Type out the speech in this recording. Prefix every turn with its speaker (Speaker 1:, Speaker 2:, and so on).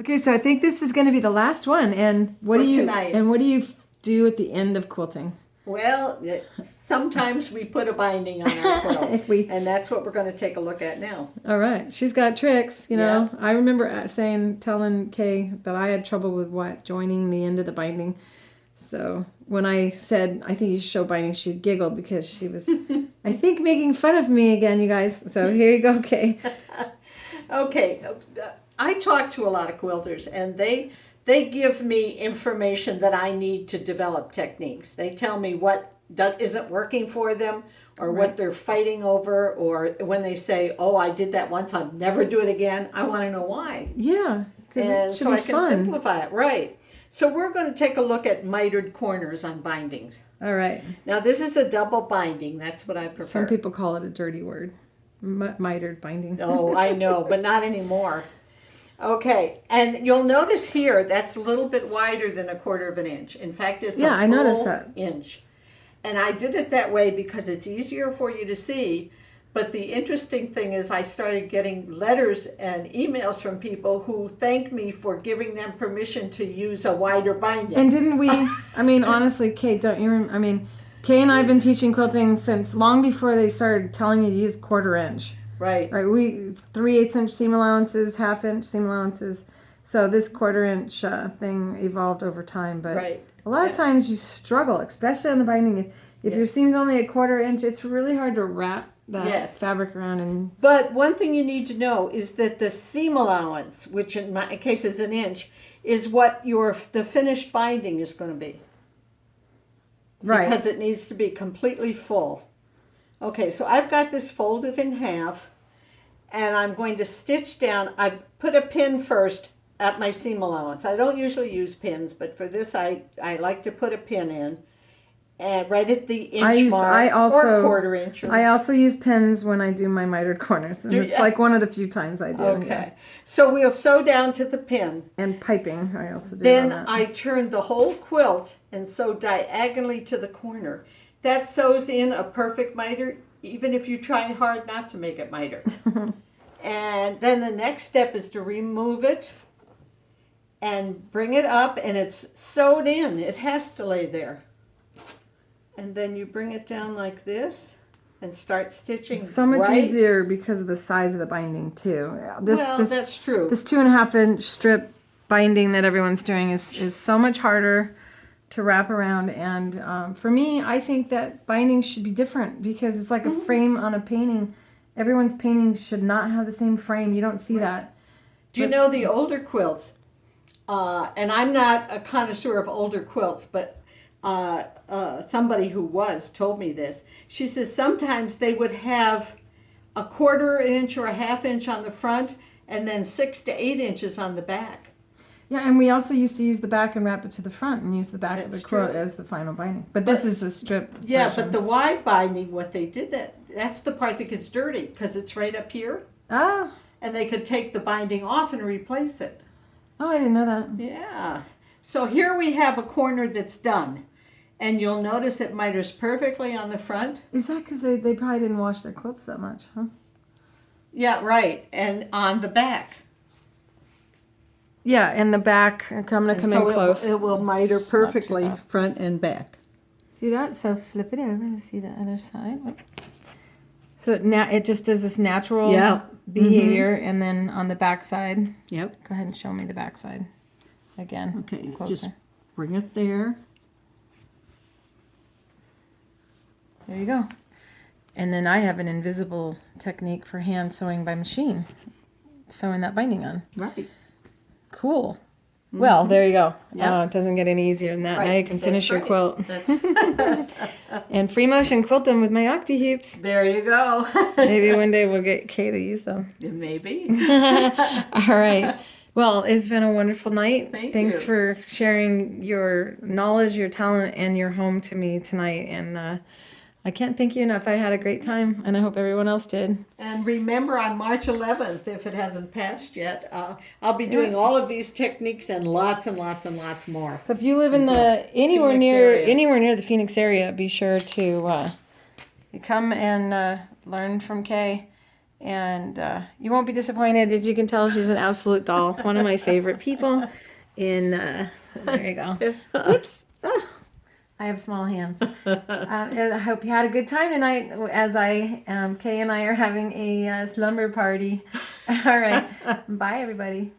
Speaker 1: Okay, so I think this is going to be the last one. And what
Speaker 2: For
Speaker 1: do you
Speaker 2: tonight.
Speaker 1: and what do you do at the end of quilting?
Speaker 2: Well, sometimes we put a binding on our quilt, and that's what we're going to take a look at now.
Speaker 1: All right, she's got tricks. You know,
Speaker 2: Yeah.
Speaker 1: I remember telling Kaye that I had trouble with joining the end of the binding. So when I said I think you should show binding, she giggled because she was, I think, making fun of me again, you guys. So here you go, Kaye.
Speaker 2: Okay, I talk to a lot of quilters, and they give me information that I need to develop techniques. They tell me what isn't working for them, or what they're fighting over, or when they say, "Oh, I did that once, I'll never do it again." I want to know why.
Speaker 1: Yeah,
Speaker 2: And so I can
Speaker 1: fun.
Speaker 2: simplify it. Right. So we're going to take a look at mitered corners on bindings.
Speaker 1: All right.
Speaker 2: Now this is a double binding. That's what I prefer.
Speaker 1: Some people call it a dirty word. Mitered binding.
Speaker 2: Oh, I know, but not anymore. Okay, and you'll notice here that's a little bit wider than 1/4 of an inch. In fact, it's
Speaker 1: Yeah,
Speaker 2: a
Speaker 1: I noticed
Speaker 2: full
Speaker 1: that.
Speaker 2: inch. And I did it that way because it's easier for you to see. But the interesting thing is I started getting letters and emails from people who thanked me for giving them permission to use a wider binding.
Speaker 1: And didn't we, I mean, honestly, Kate, don't you remember? I mean, Kaye and I have been teaching quilting since long before they started telling you to use 1/4 inch.
Speaker 2: Right.
Speaker 1: Right, we 3/8 inch seam allowances, 1/2 inch seam allowances. So this 1/4 inch thing evolved over time, but
Speaker 2: Right.
Speaker 1: a lot of times you struggle, especially on the binding. If your seam's only 1/4 inch, it's really hard to wrap that fabric around. And
Speaker 2: but one thing you need to know is that the seam allowance, which in my case is an inch, is what the finished binding is going to be.
Speaker 1: Right.
Speaker 2: Because it needs to be completely full. Okay, so I've got this folded in half, and I'm going to stitch down. I put a pin first at my seam allowance. I don't usually use pins, but for this I like to put a pin in, and right at the inch mark or 1/4 inch.
Speaker 1: I also use pins when I do my mitered corners, and it's like one of the few times I do.
Speaker 2: Okay,
Speaker 1: yeah.
Speaker 2: So we'll sew down to the pin.
Speaker 1: And piping, I also do.
Speaker 2: Then I turn the whole quilt and sew diagonally to the corner. That sews in a perfect miter, even if you try hard not to make it miter. And then the next step is to remove it and bring it up, and it's sewed in. It has to lay there. And then you bring it down like this and start stitching.
Speaker 1: So much easier because of the size of the binding too.
Speaker 2: That's true.
Speaker 1: This 2.5 inch strip binding that everyone's doing is so much harder to wrap around. And for me, I think that binding should be different because it's like a frame on a painting. Everyone's painting should not have the same frame. You don't see that.
Speaker 2: Do you know the older quilts? And I'm not a connoisseur of older quilts, but somebody who was told me this. She says sometimes they would have 1/4 inch or a 1/2 inch on the front and then 6 to 8 inches on the back.
Speaker 1: Yeah, and we also used to use the back and wrap it to the front and use the back of the quilt as the final binding. But this is a strip version.
Speaker 2: But the wide binding, what they did, that's the part that gets dirty because it's right up here.
Speaker 1: Oh.
Speaker 2: And they could take the binding off and replace it.
Speaker 1: Oh, I didn't know that.
Speaker 2: Yeah. So here we have a corner that's done. And you'll notice it miters perfectly on the front.
Speaker 1: Is that because they probably didn't wash their quilts that much, huh?
Speaker 2: Yeah, right. And on the back.
Speaker 1: Yeah, and the back, I'm going to come in close.
Speaker 2: It will miter perfectly front and back.
Speaker 1: See that? So flip it over and see the other side. So it just does this natural behavior, and then on the back side.
Speaker 2: Yep.
Speaker 1: Go ahead and show me the back side again.
Speaker 2: Okay,
Speaker 1: closer.
Speaker 2: just bring it there.
Speaker 1: There you go. And then I have an invisible technique for hand sewing by machine. Sewing that binding on.
Speaker 2: Right.
Speaker 1: Cool. Well, there you go.
Speaker 2: Yep.
Speaker 1: It doesn't get any easier than that.
Speaker 2: Right.
Speaker 1: Now you can finish your quilt.
Speaker 2: That's
Speaker 1: And free motion quilt them with my octi hoops.
Speaker 2: There you go.
Speaker 1: Maybe one day we'll get Kaye to use them.
Speaker 2: Maybe.
Speaker 1: All right. Well, it's been a wonderful night.
Speaker 2: Thanks
Speaker 1: for sharing your knowledge, your talent, and your home to me tonight. And I can't thank you enough. I had a great time, and I hope everyone else did.
Speaker 2: And remember, on March 11th, if it hasn't passed yet, I'll be doing all of these techniques and lots and lots and lots more.
Speaker 1: So if you live in anywhere near the Phoenix area, be sure to come and learn from Kaye. And you won't be disappointed. As you can tell, she's an absolute doll. One of my favorite people. There you go. Oops. Oh, I have small hands. I hope you had a good time tonight as Kay and I are having a slumber party. All right. Bye, everybody.